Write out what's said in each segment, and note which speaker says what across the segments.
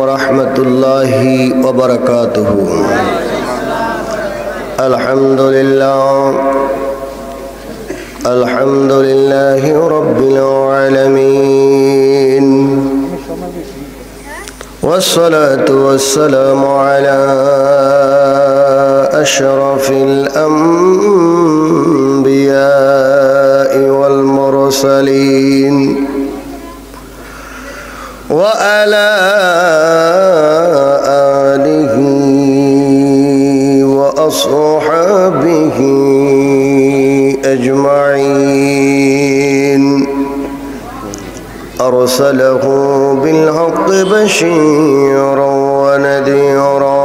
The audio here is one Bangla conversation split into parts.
Speaker 1: ورحمة الله وبركاته. الحمد لله رب العالمين، والصلاة والسلام على أشرف الأنبياء والمرسلين وعلى آله وأصحابه أجمعين. أرسله بالحق بشيرا ونذيرا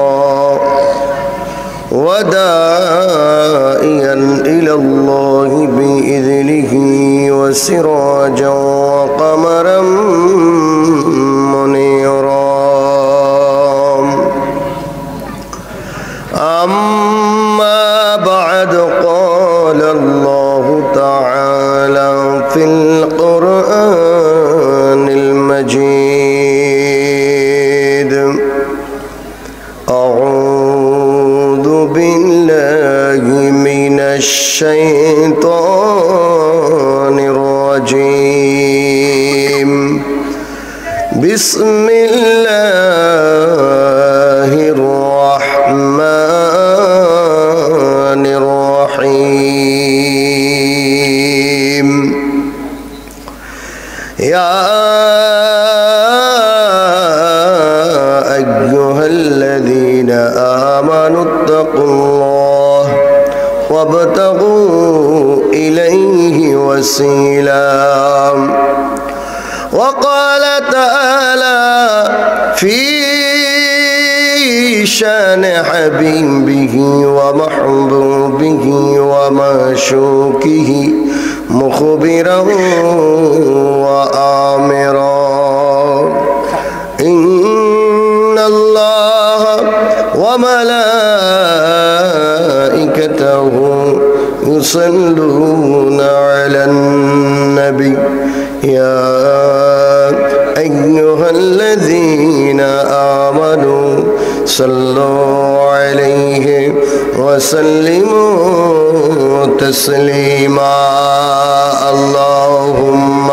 Speaker 1: وداعيا إلى الله بإذنه وسراجا وقمرا منيرا. أما بعد، قال الله تعالى في القرآن المجيد: أعوذ بالله من الشيطان الرجيم. بسم الله الرحمن الرحيم. يا أيها الذين آمنوا اتقوا الله وابتغوا إليه وسيلا. وقال تعالى في شان حبيبه ومحبوبه ومعشوقه مخبرا وآمرا: إن الله وملائكته يصلون على النبي يا أيها الذين آمنوا صلوا عليه وسلموا تسليما. اللهم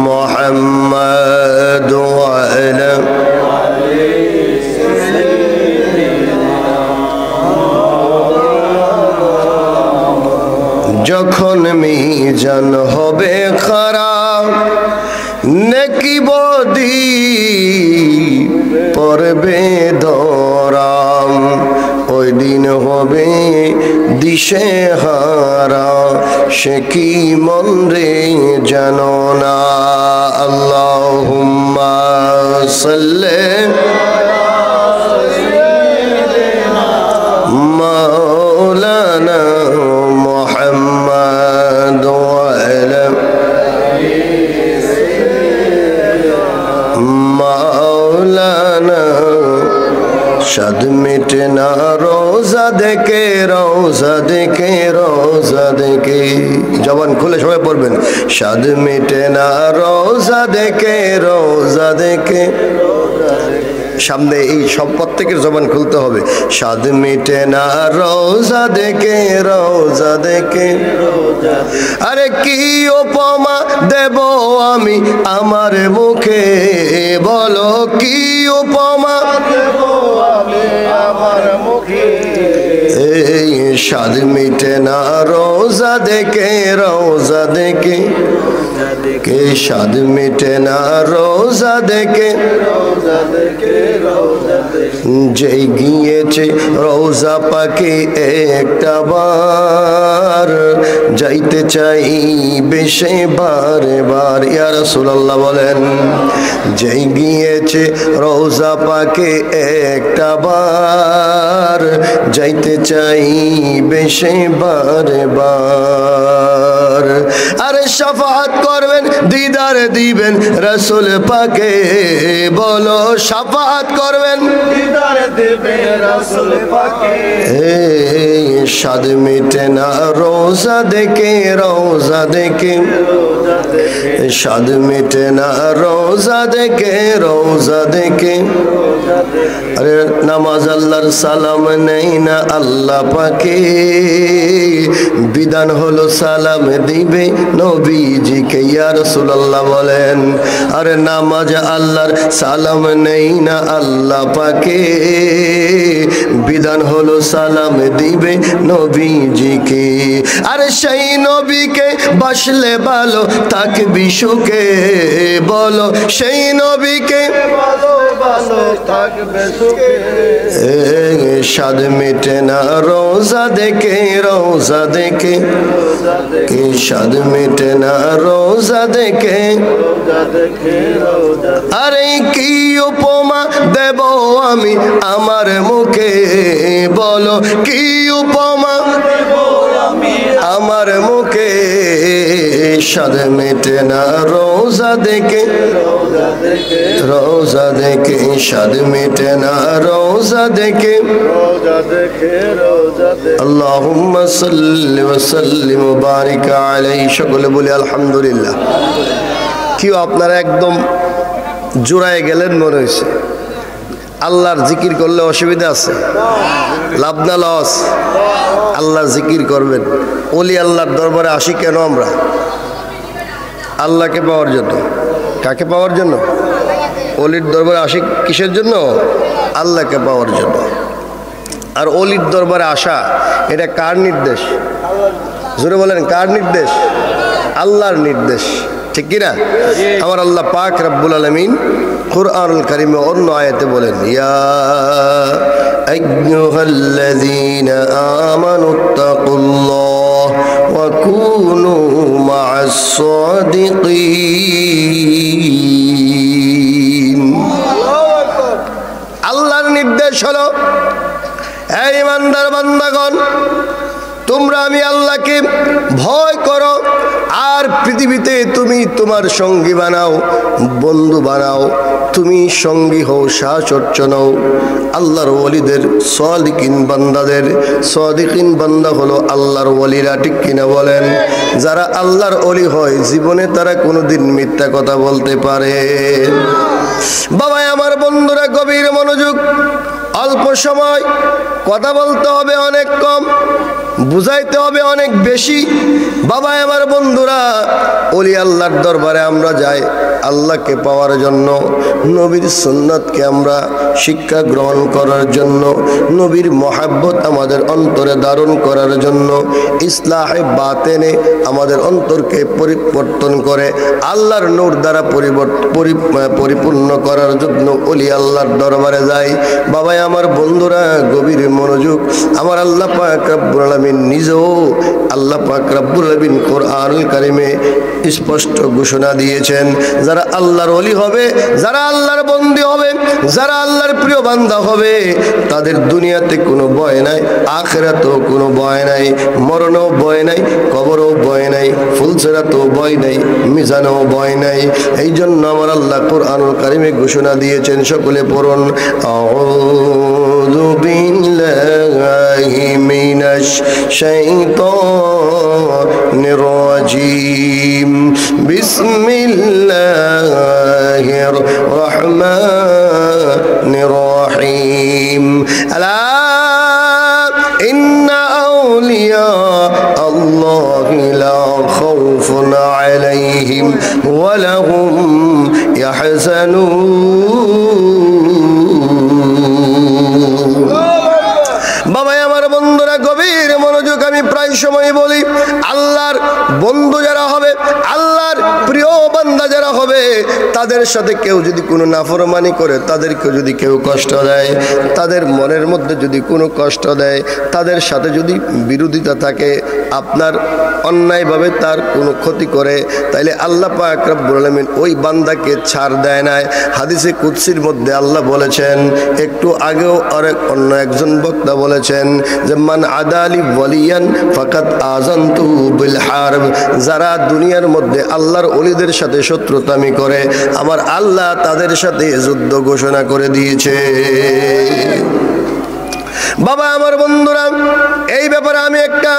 Speaker 1: محمد وعلى যখন মিজান হবে খারাপ, নেকি বদি পড়বে ধরাম, ওই দিন হবে দিশে হারা, সে কি মন রে জানো না। আল্লাহুম্মা সাল্লি মাওলানা محمد وعلى مولانا। शाद मिटना रोजा देखे, रोजा देखे, रोजा देखे। जबान खुले सबाई पढ़बेन। शाद मिटना रोजा देखे, रोजा देखे। সামনে এই সব প্রত্যেকের জবান খুলতে হবে। স্বাদ মিটে না রোজা দেখে, রোজা দেখে। আরে কি উপমা দেব আমি আমার মুখে, বলো কি উপমা দেব আমি আমার মুখে। এই স্বাদ মিটে না রোজা দেখে, রোজা দেখে। কে স্বাদ মিটে না রোজা দেখে, রোজা দেখে। যেই গিয়েছে রোজা পাকে একটা বার, যাইতে চাই বেশে বারে বার। ইয়া রাসূলুল্লাহ বলেন, যেই গিয়েছে রোজা পাকে একটা বার, যাইতে চাই বেশে বারে বার। পার। আরে শাফাআত করবেন, দিদার দিবেন রাসূল পাকে, বলো শাফাআত করবেন, দিদার দিবেন রাসূল পাকে। স্বাদ মিটে না রোজা দেখে, রোজা দেখে স্বাদ মিটে না রোজা দেখে, রোজা দেখে। আরে নামাজ আল্লাহর, সালাম নেই না আল্লাহ পাকে, বিধান হলো সালাম দিবে নবীজিকে। ইয়া রাসূলুল্লাহ বলেন, আরে নামাজ আল্লাহর, সালাম নেই না আল্লাহ পাকে, বিধান হলো সালাম দিবে নবীজিকে। আরে সেই নবীকে বাসলে ভালো থাকবি সুখে, বলো সেই নবীকে ভালো ভালো থাকবে সুখে। স্বাদ মিটে না রোজা দেখে, রোজা দেখে স্বাদ মিটে না রোজা দেখে। আরে কি উপমা দেব আমি আমার মুখে, বলো কি উপমা দেব আমি আমার মুখে। স্বাদ মেটে না রোজা দেখে, রোজা দেখে স্বাদ মেটে না রোজা দেখে। আল্লাহুম্মা সাল্লি ওয়া সাল্লিম ওয়া বারিক আলাইহি। সকলে বলি আলহামদুলিল্লাহ। কেউ আপনারা একদম জোড়ায় গেলেন মনে হয়েছে? আল্লাহর জিকির করলে অসুবিধা আছে? লাভ না লস? আল্লাহর জিকির করবেন। ওলি আল্লাহর দরবারে আসি কেন আমরা? আল্লাহকে পাওয়ার জন্য। কাকে পাওয়ার জন্য? ওলির দরবারে আসি কিসের জন্য? আল্লাহকে পাওয়ার জন্য। আর ওলির দরবারে আসা এটা কার নির্দেশ? জোরে বলেন, কার নির্দেশ? আল্লাহর নির্দেশ, ঠিক কিনা? আমার আল্লাহ পাক রব্বুল আলামিন কুরআনুল কারীমে অন্য আয়াতে বলেন, ইয়া আইয়ুহাল্লাযীনা আমানুত্তাকুল্লাহ ওয়া কুনু মা'আস সাদিকিন। আল্লাহর নির্দেশ হলো, হে ঈমানদার বান্দাগণ, তোমরা আমি আল্লাহকে ভয় করো, আর পৃথিবীতে তুমি তোমার সঙ্গী বানাও, বন্ধু বানাও, তুমি সঙ্গী হও, সাহচর্য নাও আল্লাহর ওলিদের, সাদিকিন বান্দাদের। সাদিকিন বান্দা হলো আল্লাহর ওলিরা, ঠিক কিনা বলেন? যারা আল্লাহর ওলি হয় জীবনে তারা কোনোদিন মিথ্যা কথা বলতে পারে? বাবা আমার বন্ধুরা, গভীর মনোযোগ। অল্প সময়, কথা বলতে হবে অনেক কম, বুঝাইতে হবে অনেক বেশি। বাবা আমার বন্ধুরা, ওলি আল্লাহর দরবারে আমরা যাই আল্লাহকে পাওয়ার জন্য, নবীর সুন্নাতকে আমরা শিক্ষা গ্রহণ করার জন্য, নবীর মহাব্বত আমাদের অন্তরে ধারণ করার জন্য, ইসলাহে বাতেনে আমাদের অন্তরকে পরিবর্তন করে আল্লাহর নূর দ্বারা পরিপূর্ণ করার জন্য ওলি আল্লাহর দরবারে যাই। বাবা আমার বন্ধুরা, গভীর মনোযোগ। আমার আল্লাহ পাক রব্বুল আলামিন নিজেও, আল্লাহ পাক রব্বুল আলামিন কুরআনুল কারীমে স্পষ্ট ঘোষণা দিয়েছেন, যারা আল্লাহর ওলি হবে, যারা আল্লাহর বন্দী হবে, যারা আল্লাহর প্রিয় বান্দা হবে, তাদের দুনিয়াতে কোনো ভয় নাই, আখিরাতেও কোনো ভয় নাই, মরণেও ভয় নাই, কবরেও ভয় নাই, ফুলসেরাতেও ভয় নাই, মিজানেও ভয় নাই। এই জন্য আমার আল্লাহ কুরআনুল কারীমে ঘোষণা দিয়েছেন, সকলে পড়ুন, আউযু বিল্লাহি মিনাশ শাইতানির রাজীম, বিসমিল্লাহির রহমানির রহিম। আলা ইন্না আউলিয়া আল্লাহি লা খাউফুন আলাইহিম ওয়া লাহুম ইয়াহজানুন। বাবা আমার বন্ধুরা, গভীর মনোযোগ। আমি প্রায় সময় বলি, আল্লাহর বন্ধু যারা হবে, আল্লাহর প্রিয় বান্দা যারা হবে, তাদের সাথে কেউ যদি কোনো নাফরমানি করে, তাদেরকে যদি কেউ কষ্ট দেয়, তাদের মনের মধ্যে যদি কোনো কষ্ট দেয়, তাদের সাথে যদি বিরোধিতা থাকে, আপনার অন্যায়ভাবে তার কোনো ক্ষতি করে, তাইলে আল্লাহ পাক রব্বুল আলামিন ওই বান্দাকে ছাড় দেয় না। হাদিসে কুদসির মধ্যে আল্লাহ বলেছেন, একটু আগেও অন্য একজন বক্তা বলেছেন যে, মান আদালি ওয়ালিয়ান লাকাদ আযানতুহু বিল হারব। যারা দুনিয়ার মধ্যে আল্লাহর ওলিদের সাথে শত্রুতামি করে আমার আল্লাহ তাদের সাথে যুদ্ধ ঘোষণা করে দিয়েছে। বাবা আমার বন্ধুরা, এই ব্যাপারে আমি একটা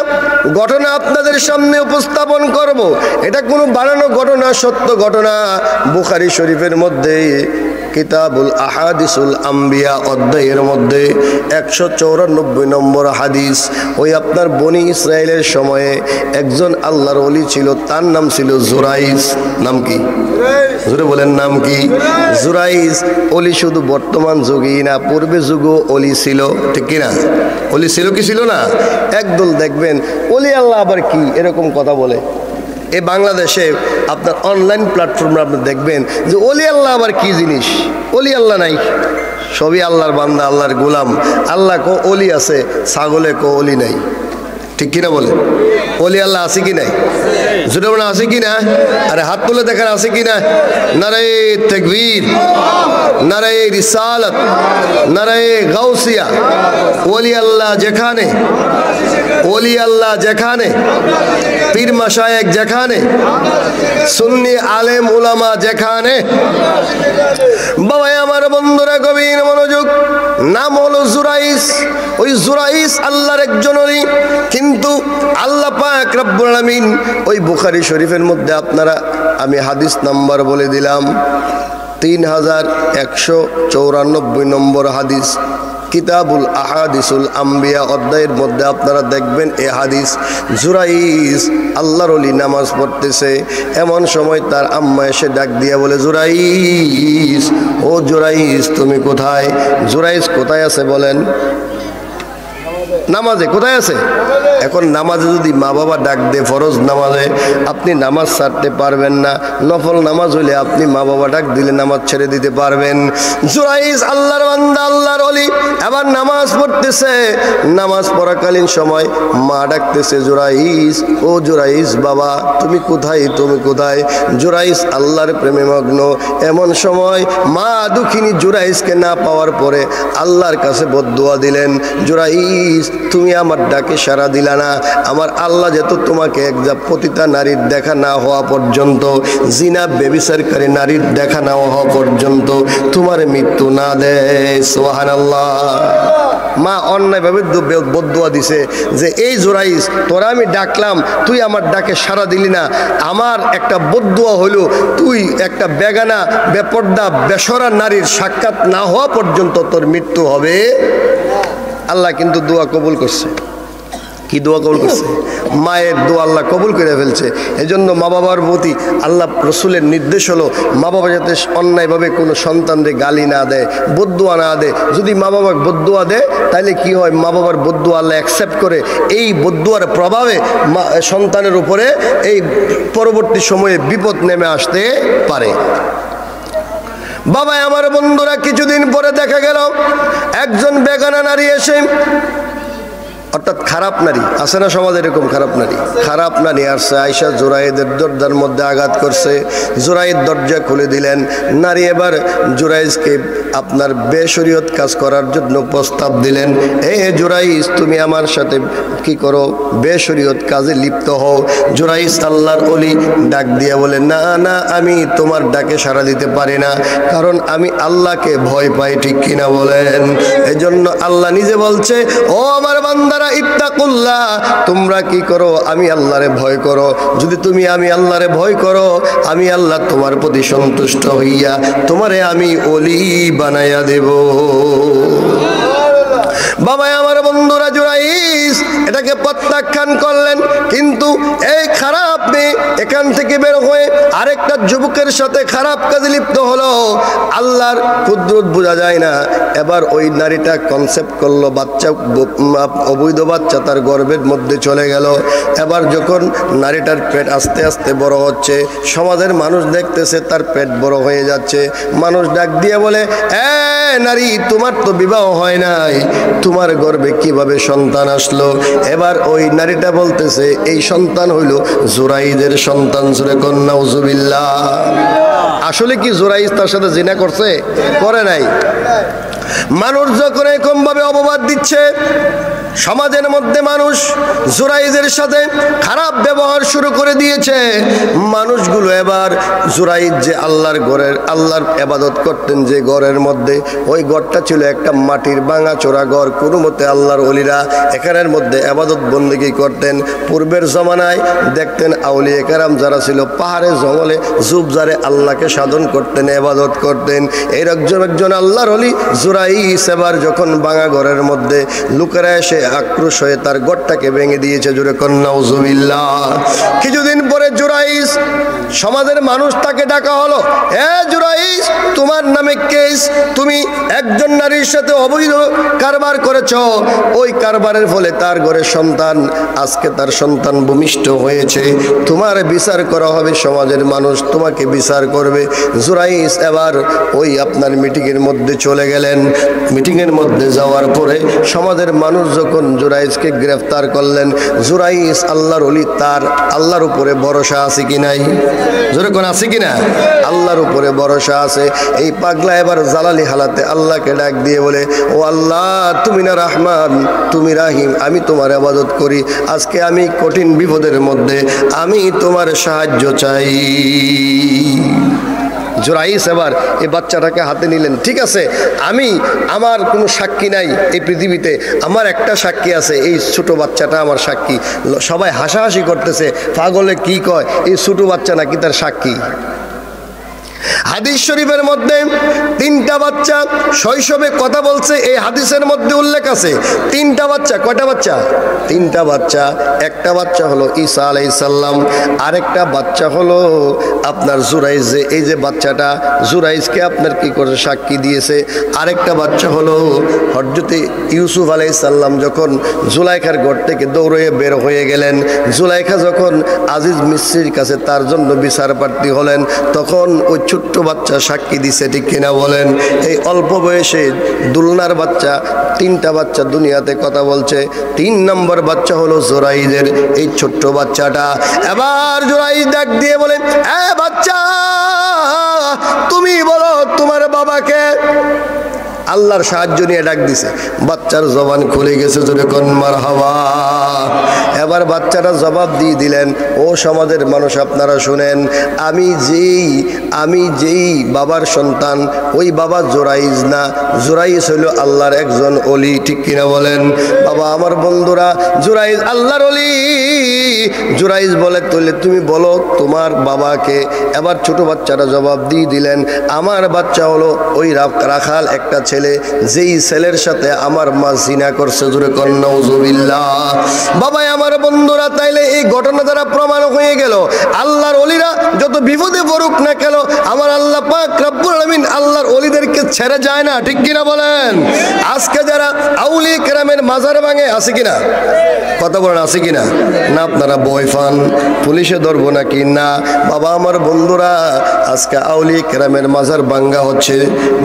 Speaker 1: ঘটনা আপনাদের সামনে উপস্থাপন করব। এটা কোনো বানানো ঘটনা, সত্য ঘটনা। বুখারী শরীফের মধ্যে কিতাবুল আহাদিসুল আম্বিয়া অধ্যায়ের মধ্যে 194 নম্বর হাদিস। ওই আপনার বনি ইসরায়েলের সময়ে একজন আল্লাহর ওলি ছিল, তার নাম ছিল জুরাইজ। নাম কি? জোরে বলেন, নাম কি? জুরাইজ। ওলি শুধু বর্তমান যুগেই না, পূর্বে যুগও ওলি ছিল, ঠিক কিনা? ওলি ছিল কি ছিল না? একদল দেখবেন ওলি আল্লাহ আবার কি এরকম কথা বলে। এই বাংলাদেশে আপনার অনলাইন প্ল্যাটফর্মে আপনি দেখবেন যে ওলি আল্লাহ আবার কি জিনিস। ওলি আল্লাহ নাই, সবই আল্লাহর বান্দা, আল্লাহর গোলাম। আল্লাহ কো ওলি আছে, ছাগলে কো ওলি নাই, ঠিক কিনা বলে? ওলি আল্লাহ আছে কি নাই? জোরে বলেন আছে কি না? আরে হাত তুলে দেখেন আছে কি না? নারায়ে তাকবীর, নারায়ে রিসালাত, নারায়ে গাউসিয়া। ওলি আল্লাহ যেখানে, ওলি আল্লাহ যেখানে, পীর মাশায়েখ যেখানে, সুন্নি আলেম উলামা যেখানে। বাবা আমার বন্ধুরা, গভীর মনোযোগ। নাম হলো জুরাইস। ওই জুরাইস আল্লাহর একজন ওলি, কিন্তু আল্লাহ পাক রব্বুল আলামিন ওই বুখারী শরীফের মধ্যে আপনারা, আমি হাদিস নাম্বার বলে দিলাম 3194 নম্বর হাদিস, কিতাবুল আহাদিসুল আম্বিয়া অধ্যায়ের মধ্যে আপনারা দেখবেন এই হাদিস। জুরাইস আল্লাহর ওলি নামাজ পড়তেছে, এমন সময় তার আম্মা এসে ডাক দিয়া বলে, জুরাইস, ও জুরাইস তুমি কোথায়? জুরাইস কোথায় আছে বলেন? নামাজে। কোথায় আছে? এখন নামাজে যদি মা বাবা ডাক দে, ফরজ নামাজে আপনি নামাজ ছাড়তে পারবেন না। নফল নামাজ হলে আপনি মা বাবা ডাক দিলে নামাজ ছেড়ে দিতে পারবেন। জুরাইস আল্লাহর বান্দা, আল্লাহর ওলি, এবার নামাজ পড়তেছে। নামাজ পড়াকালীন সময় মা ডাকতেছে, জুরাইস, ও জুরাইস বাবা তুমি কোথায়, তুমি কোথায়? জুরাইস আল্লাহর প্রেমে মগ্ন। এমন সময় মা দুঃখিনী জুরাইসকে না পাওয়ার পরে আল্লাহর কাছে বদদুয়া দিলেন, জুরাইস তুমি আমার ডাকে সাড়া দিলা না। আমার আল্লাহ যেত তোমাকে একজা পতিতা নারীর দেখা না হওয়া পর্যন্ত, জিনা ব্যভিচারকারী নারীর দেখা না হওয়া পর্যন্ত তোমার মৃত্যু না দেয়। সুবহানাল্লাহ। মা অন্যায়ভাবে বদদুয়া দিছে যে এই জুরাইস তোরা আমি ডাকলাম, তুই আমার ডাকে সাড়া দিলি না। আমার একটা বদদুয়া হলো তুই একটা বেগানা, বেপর্দা, বেসরা নারীর সাক্ষাৎ না হওয়া পর্যন্ত তোর মৃত্যু হবে। আল্লাহ কিন্তু দোয়া কবুল করছে। কি দোয়া কবুল করছে? মায়ের দোয়া আল্লাহ কবুল করে ফেলছে। এজন্য মা বাবার প্রতি আল্লাহ রসুলের নির্দেশ হলো মা বাবা যাতে অন্যায়ভাবে কোনো সন্তানদের গালি না দেয়, বদদুয়া না দেয়। যদি মা বাবা বদদুয়া দেয় তাহলে কি হয়? মা বাবার বদদুয়া আল্লাহ অ্যাকসেপ্ট করে। এই বদদুয়ার প্রভাবে সন্তানের উপরে এই পরবর্তী সময়ে বিপদ নেমে আসতে পারে। বাবা আমার বন্ধুরা, কিছুদিন পরে দেখা গেল একজন বেগানা নারী এসে, অর্থাৎ খারাপ নারী আছে না সমাজে, এরকম খারাপ নারী আসছে, আয়েশা জুরাইদের দরজার মধ্যে আঘাত করছে। জুরাইদ দরজা খুলে দিলেন। নারী এবার জুরাইজকে আপনার বেশরিয়ত কাজ করার জন্য প্রস্তাব দিলেন, এ জুরাইজ তুমি আমার সাথে কি করো? বেশরিয়ত কাজে লিপ্ত হও। জুরাইজ আল্লাহর ওলি ডাক দিয়ে বলে, না না, আমি তোমার ডাকে সাড়া দিতে পারি না, কারণ আমি আল্লাহকে ভয় পাই, ঠিক কিনা বলেন? এজন্য আল্লাহ নিজে বলছে, ও আমার বান্দা ইত্তাকুল্লাহ, তোমরা কি করো? আমি আল্লাহরে ভয় করো। যদি তুমি আমি আল্লাহরে ভয় করো, আমি আল্লাহ তোমার প্রতি সন্তুষ্ট হইয়া তোমারে আমি ওলি বানাইয়া দেব। বাবা আমার বন্ধুরা, জুরাইস এটাকে প্রত্যাখ্যান করলেন। কিন্তু এই খারাপ মেয়ে এখান থেকে বের হয়ে আরেকটা যুবকের সাথে খারাপ কাজে লিপ্ত হলো। আল্লাহর কুদরত বোঝা যায় না। এবার ওই নারীটা কনসেপ্ট করলো, বাচ্চা, অবৈধ বাচ্চা তার গর্ভের মধ্যে চলে গেল। এবার যখন নারীটার পেট আস্তে আস্তে বড় হচ্ছে, সমাজের মানুষ দেখতেছে তার পেট বড় হয়ে যাচ্ছে। মানুষ ডাক দিয়ে বলে, এ নারী, তোমার তো বিবাহ হয় নাই, তোমার গর্ভে কিভাবে সন্তান আসলো? এবার ওই নারীটা বলতেছে, এই সন্তান হইল জুরাইদের সন্তান। জুরে কন্যা নাউজুবিল্লাহ। আসলে কি জুরাইজ তার সাথে জিনা করছে? করে নাই। মানুষ যখন এরকম ভাবে অপবাদ দিচ্ছে, সমাজের মধ্যে মানুষ জুরাইজের সাথে খারাপ ব্যবহার শুরু করে দিয়েছে। মানুষগুলো এবার জুরাইজ যে আল্লাহর ঘরের আল্লাহর ইবাদত করতেন যে ঘরের মধ্যে, ওই ঘরটা ছিল একটা মাটির ভাঙাচোরা ঘর। কোনো মতে আল্লাহর ওলিরা এখানের মধ্যে ইবাদত বন্দেগী করতেন। পূর্বের জমানায় দেখতেন আউলিয়া কেরাম যারা ছিল পাহাড়ে জঙ্গলে জুবজারে আল্লাহকে সাধন করতেন, ইবাদত করতেন। এই একজন আল্লাহর ওলি জুরাইজ এবার যখন ভাঙা ঘরের মধ্যে লোকেরা এসে আক্রোশ হয়ে তার ঘরটাকে ভেঙে দিয়েছে। জোরে কন নাউজুবিল্লাহ। কিছুদিন পরে জুরাইজ সমাজের মানুষ তাকে ডাকা হলো, এ জুরাইজ, তোমার নামে কেস, তুমি একজন নারীর সাথে অবৈধ কারবার করেছ। ওই কারবারের ফলে তার ঘরে সন্তান, আজকে তার সন্তান ভূমিষ্ঠ হয়েছে, তোমার বিচার করা হবে, সমাজের মানুষ তোমাকে বিচার করবে। জুরাইজ এবার ওই আপনার মিটিংয়ের মধ্যে চলে গেলেন। মিটিংয়ের মধ্যে যাওয়ার পরে সমাজের মানুষ যখন জুরাইজকে গ্রেফতার করলেন, জুরাইজ আল্লাহর ওলি, তার আল্লাহর উপরে ভরসা আছে কি নাই? জোরে কোন আছে কিনা? আল্লাহর উপরে ভরসা আছে। এই পাগলা এবার জালালি হালাতে আল্লাহকে ডাক দিয়ে বলে, ও আল্লাহ, তুমি না রহমান, তুমি রাহিম, আমি তোমার ইবাদত করি, আজকে আমি কঠিন বিপদের মধ্যে, আমি তোমার সাহায্য চাই। জুরাইজ এবার এই বাচ্চাটাকে হাতে নিলেন। ঠিক আছে, আমার কোনো সাক্ষী নাই এই পৃথিবীতে, আমার একটা সাক্ষী আছে, এই ছোট বাচ্চাটা আমার সাক্ষী। সবাই হাসাহাসি করতেছে, পাগলে কি কয়, এই ছোট বাচ্চা নাকি তার সাক্ষী। হাদিস শরীফের মধ্যে 3টা বাচ্চা শৈশবে কথা বলছে, এই হাদিসের মধ্যে উল্লেখ আছে। 3টা বাচ্চা। কয়টা বাচ্চা? 3টা বাচ্চা। একটা বাচ্চা হলো ঈসা আলাইহিস সালাম, আরেকটা বাচ্চা হলো আপনার জুরাইজ, এই যে বাচ্চাটা জুরাইজকে আপনার কি করে সাক্ষী দিয়েছে। আরেকটা বাচ্চা হলো হযরতে ইউসুফ আলাইহিস সালাম, যখন জুলাইখার ঘর থেকে দৌড়ে বের হয়ে গেলেন, জুলাইখা যখন আজিজ মিসরির কাছে তার জন্য বিচার প্রার্থী হলেন, তখন ওই ছোট্ট বাচ্চা সাক্ষী দিছে। ঠিক কিনা বলেন? এই অল্প বয়সে দুলনার বাচ্চা, 3টা বাচ্চা দুনিয়াতে কথা বলছে। 3 নম্বর বাচ্চা হলো জুরাইজের এই ছোট্ট বাচ্চাটা। এবার জুরাইজ ডাক দিয়ে বলে, এ বাচ্চা, তুমি বলো তোমার বাবাকে। আল্লাহর সাহায্য নিয়ে ডাক দিছে, বাচ্চার জবান খুলে গেছে। জোরে কোন মারহাবা। এবার বাচ্চাটা জবাব দিয়ে দিলেন, ও সমাজের মানুষ আপনারা শুনেন, আমি যেই বাবার সন্তান, ওই বাবা জুরাইজ না, জুরাইজ হইল আল্লাহর একজন ওলি। ঠিক কিনা বলেন? বাবা আমার বন্ধুরা, জুরাইজ আল্লাহর ওলি। জুরাইজ বলে, তাহলে তুমি বলো তোমার বাবাকে। এবার ছোট বাচ্চাটা জবাব দিয়ে দিলেন, আমার বাচ্চা হলো ওই রাখাল একটা ছেলে, যেই ছেলের সাথে আমার মা জিনা করছে। জোরে কোন নাউজুবিল্লাহ। বাবা আমার বন্ধুরা, তাইলে এই ঘটনা দ্বারা প্রমাণ হয়ে গেল, আল্লাহর ওলিরা যত বিপদে পড়ুক না কেন, আমার আল্লাহ পাক রব্বুল আলামিন আল্লাহর ওলিদেরকে ছেড়ে যায় না। ঠিক কিনা বলেন? আজকে যারা আউলিয়া কেরামের মাজার ভাঙে, আছে কিনা? কথা বলেন, আছে কিনা? না আপনারা ভয় পান পুলিশে ধরবো নাকি? না বাবা আমার বন্ধুরা, আজকে আউলিয়া কেরামের মাজার ভাঙ্গা হচ্ছে,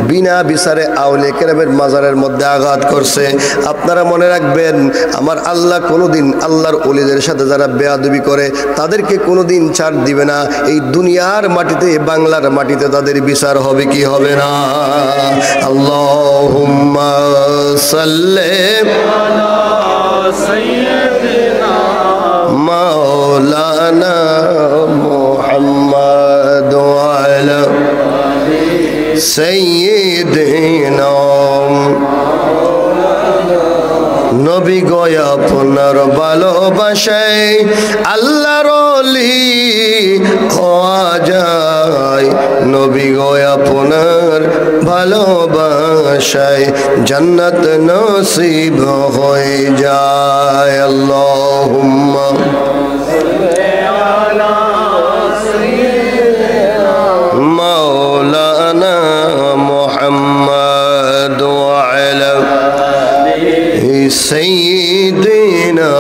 Speaker 1: বিনা বিচারে আউলিয়া কেরামের মাজারের মধ্যে আঘাত করছে। আপনারা মনে রাখবেন, আমার আল্লাহ কোনোদিন আল্লাহর ওলিদের সাথে যারা বেয়াদবি করে তাদেরকে কোনোদিন ছাড় দিবে না। এই দুনিয়ার মাটিতে, বাংলার মাটিতে তাদের বিচার হবে কি হবে না? আল্লাহুম্মা সাল্লি আলা সাইয়্যিদিনা মাওলানা মুহাম্মদ ওয়া আলা সাইয়্যিদিনা। নবী গো আপনার ভালোবাসায় আল্লাহর ওলি হওয়া যায়, নবী গো আপনার ভালোবাসায় জান্নাত নসিব হয়ে যায়। আল্লাহুম্মা মাওলানা মুহাম্মদ ওয়া আলা সাইয়্যিদিনা।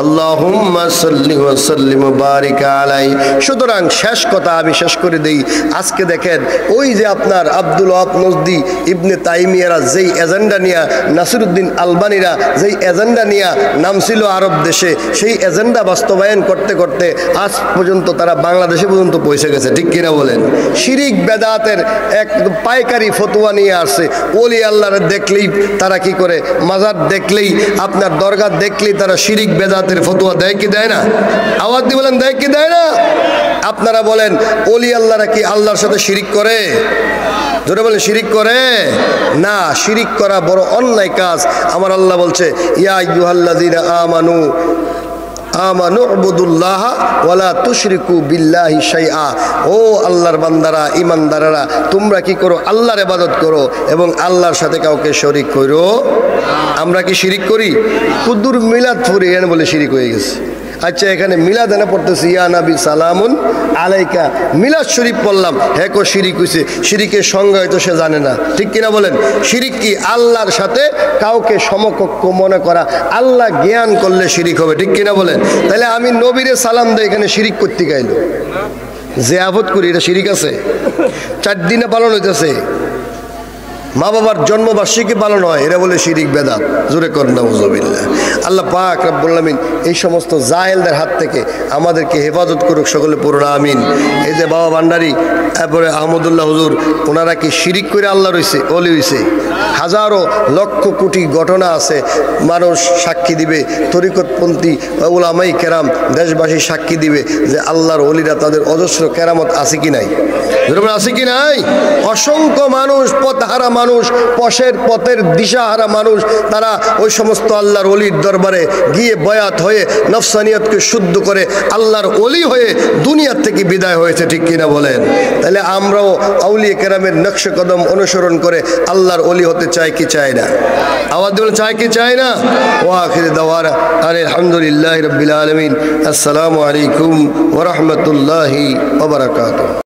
Speaker 1: আল্লাহুম্মা সাল্লি ওয়া সাল্লিম ওয়া বারিক আলাইহি। সুতরাং শেষ কথা আমি শেষ করে দেই। আজকে দেখেন ওই যে আপনার আব্দুল ওয়াহাব নজদি, ইবনে তাইমিয়ারা যেই এজেন্ডা নিয়ে, নাসিরউদ্দিন আলবানীরা যেই এজেন্ডা নিয়ে নামছিল আরব দেশে, সেই এজেন্ডা বাস্তবায়ন করতে করতে আজ পর্যন্ত তারা বাংলাদেশে পর্যন্ত পৌঁছে গেছে। ঠিক কিনা বলেন? শিরিক বেদাতের এক পাইকারি ফতোয়া নিয়ে আসছে। ওলি আল্লাহরে দেখলেই তারা কি করে, মাজার দেখলেই, আপনার দরগা দেখলেই তারা শিরিক বেদাতের ফতোয়া দেয় কি দেয় না? আওয়াজ দিয়ে বলেন, দেয় কি দেয় না? আপনারা বলেন ওলি আল্লাহরা কি আল্লাহর সাথে শিরিক করে? জোরে বলেন, শিরিক করে না। শিরিক করা বড় অন্যায় কাজ। আমার আল্লাহ বলছে, ইয়া আইয়ুহাল্লাযীনা আমানু আমানু উবুদুল্লাহ ওয়ালা তুশরিকু বিল্লাহি শাইআ। ও আল্লাহর বান্দারা, ইমানদারেরা, তোমরা কি করো? আল্লাহর ইবাদত করো এবং আল্লাহর সাথে কাউকে শরীক করো। আমরা কি শিরিক করি? কুদুর মিলাদ পড়ি এখানে বলে শিরিক হয়ে গেছে। আচ্ছা, এখানে মিলাদ এনে পড়তেছি, ইয়া নবী সালামুন আলাইকা, মিলাদ শরীফ পড়লাম, হ্যাঁ কো শিরিক হয়েছে। শিরিকের সংজ্ঞা হয়তো সে জানে না। ঠিক কিনা বলেন? শিরিক কি? আল্লাহর সাথে কাউকে সমকক্ষ মনে করা। আল্লাহ জ্ঞান করলে শিরিক হবে। ঠিক কিনা বলেন? তাহলে আমি নবীরে সালাম দেয়, এখানে শিরিক করতে গাইল, জিয়াফত করি, এটা শিরিক আছে? 4 দিনে পালন হইতেছে, মা বাবার জন্মবার্ষিকী পালন হয়, এরা বলে শিরিক বেদাত। জোরে কর নাউযুবিল্লাহ। আল্লাহ পাক রব্বুল আলামিন এই সমস্ত জাহেলদের হাত থেকে আমাদেরকে হেফাজত করুক, সকলে পড়ুন আমিন। এই যে বাবা ভান্ডারী, তারপরে আহমদুল্লাহ হুজুর, ওনারা কি শিরিক করে আল্লাহ রইছে, ওলি হইছে? হাজারো লক্ষ কোটি ঘটনা আছে, মানুষ সাক্ষী দিবে, তরিকতপন্থী উলামায়ে কেরাম, দেশবাসী সাক্ষী দিবে যে আল্লাহর ওলিরা তাদের অজস্র কেরামত আছে কি নাই? আছে কি নাই? অসংখ্য মানুষ, পথহারা মানুষ, পথের দিশাহারা মানুষ, তারা ওই সমস্ত আল্লাহর ওলির দরবারে গিয়ে বয়াত হয়ে নফসানিয়তকে শুদ্ধ করে আল্লাহর ওলি হয়ে দুনিয়ার থেকে বিদায় হয়েছে। ঠিক কিনা বলেন? তাহলে আমরাও আউলিয়া কেরামের নকশে কদম অনুসরণ করে আল্লাহর ওলি হতে চাই কি চাই না? আওয়াজ দিলে চাই কি চাই না? ওয়া আখিরু দাওয়ানা আলহামদুলিল্লাহি রাব্বিল আলামিন। আসসালামু আলাইকুম ওয়া রাহমাতুল্লাহি ওয়া বারাকাতুহু।